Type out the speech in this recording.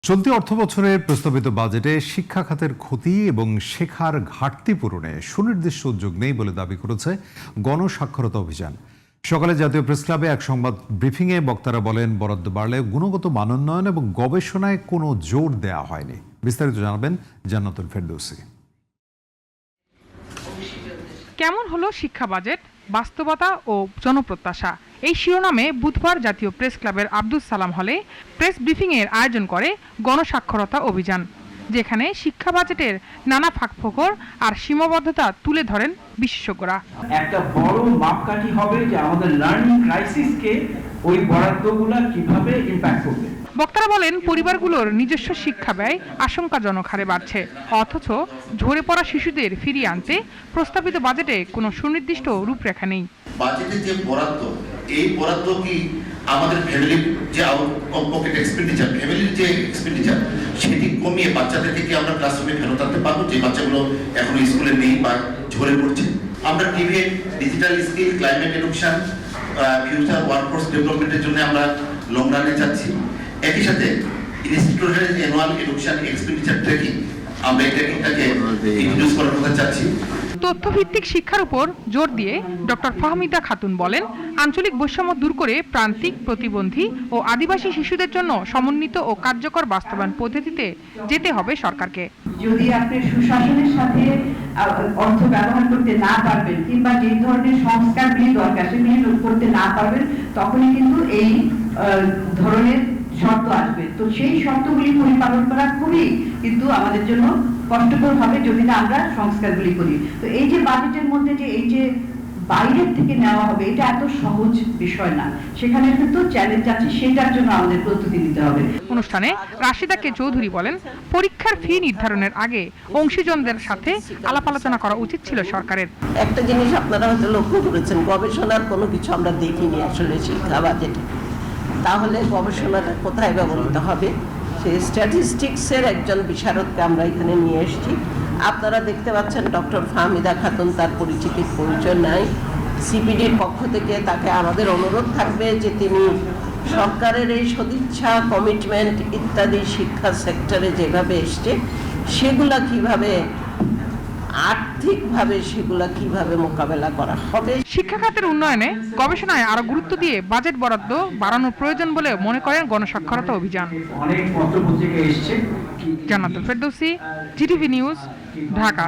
চলতি অর্থবছরের প্রস্তাবিত বাজেটে শিক্ষা খাতের ক্ষতি এবং শেখার ঘাটতি পূরণে সুনির্দিষ্ট উদ্যোগ নেই বলে দাবি করেছে গণসাক্ষরতা অভিযান। সকালে জাতীয় প্রেসক্লাবে এক সংবাদ ব্রিফিংয়ে বক্তারা বলেন, বরাদ্দ বাড়লে গুণগত মানোন্নয়ন এবং গবেষণায় কোনো জোর দেওয়া হয়নি। বিস্তারিত জানাবেন জান্নাতুল ফেরদৌসী। কেমন হলো শিক্ষা বাজেট, বাস্তবতা ও জনপ্রত্যাশা, এই শিরোনামে বুধবার জাতীয় প্রেস ক্লাবের আব্দুস সালাম হলে প্রেস ব্রিফিংয়ের আয়োজন করে গণসাক্ষরতা অভিযান, যেখানে শিক্ষা বাজেটের নানা ফাঁকফোকর আর সীমাবদ্ধতা তুলে ধরেন বিশেষজ্ঞরা। একটা বড় মাপকাঠি হবে যে আমাদের লার্নিং ক্রাইসিসকে ওই বরাদ্দগুলো কিভাবে ইমপ্যাক্ট করবে। বক্তারা বলেন, পরিবারগুলোর নিজস্ব শিক্ষা ব্যয় আশঙ্কাজনক হারে বাড়ছে, অথচ ঝরে পড়া শিশুদের ফিরিয়ে আনতে প্রস্তাবিত বাজেটে কোনো সুনির্দিষ্ট রূপরেখা নেই। বাজেটের যে বরাদ্দ, এই বরাদ্দ কি আমাদের ফ্যামিলির যে পকেট এক্সপেন্ডিচার, ফ্যামিলির যে এক্সপেন্ডিচার, সেটি কমিয়ে বাচ্চাদেরকে কি আমরা ক্লাসরুমে ফেরত আনতে পারবো, যে বাচ্চাগুলো এখনো স্কুলে নেই বা ঝরে পড়ছে। আমরা TV, digital skill, climate education, future workforce ডেভেলপমেন্টের জন্য আমরা লং রানে যাচ্ছি। একই সাথে ইনস্টিটিউটের অ্যানুয়াল এডুকেশন এক্সপেন্ডিচার ট্র্যাকিং, আমরা এই ট্র্যাকিংটাকে ইন্ট্রোডিউস করার কথা চাচ্ছি। তথ্যভিত্তিক শিক্ষার উপর জোর দিয়ে ডক্টর ফাহমিদা খাতুন বলেন, আঞ্চলিক বৈষম্য দূর করে প্রান্তিক, প্রতিবন্ধী ও আদিবাসী শিশুদের জন্য সমন্বিত ও কার্যকর বাস্তবায়ন পদ্ধতিতে যেতে হবে সরকারকে। যদি আপনি সুশাসনের সাথে অর্থ ব্যবহার করতে না পারবেন কিংবা যে ধরনের সংস্কারগুলি দরকার সেগুলি করতে না পারবেন, তখনই কিন্তু এই ধরনের শর্ত আসবে। তো সেই শর্তগুলি পরিপালন করা খুবই কিন্তু আমাদের জন্য কষ্টকর হবে যদি না আমরা সংস্কারগুলি করি। তো এই যে বাজেটের মধ্যে যে এই যে বাইরের থেকে নেওয়া হবে, এটা এত সহজ বিষয় না, সেখানে কিন্তু চ্যালেঞ্জ আছে, সেটার জন্য আমাদের প্রস্তুতি নিতে হবে। অনুষ্ঠানে রাশিদা কে চৌধুরী বলেন, পরীক্ষার ফি নির্ধারণের আগে অংশীজনদের সাথে আলাপ আলোচনা করা উচিত ছিল সরকারের। একটা জিনিস আপনারা হয়তো লক্ষ্য করেছেন, গবেষণার কোনো কিছু আমরা দেখিনি আসলে শিক্ষা বাজেটে। তাহলে গবেষণাটা কোথায় ব্যবহৃত হবে? সেই স্ট্যাটিস্টিক্সের একজন বিশারদকে আমরা এখানে নিয়ে এসেছি। আপনারা দেখতে পাচ্ছেন ডক্টর ফাহমিদা খাতুন, তার পরিচিতির পরিচয় নাই। সিপিডির পক্ষ থেকে তাকে আমাদের অনুরোধ থাকবে যে তিনি সরকারের এই সদিচ্ছা, কমিটমেন্ট ইত্যাদি শিক্ষা সেক্টরে যেভাবে এসছে সেগুলা কিভাবে আর্থিকভাবে সেগুলা কিভাবে মোকাবেলা করা হবে। শিক্ষা খাতের উন্নয়নে গবেষণায় আরো গুরুত্ব দিয়ে বাজেট বরাদ্দ বাড়ানোর প্রয়োজন বলে মনে করেন গণসাক্ষরতা অভিযান। অনেক পত্রপত্রিকা এসছে। জান্নাতুল ফেরদৌসী, জিটিভি নিউজ, ঢাকা।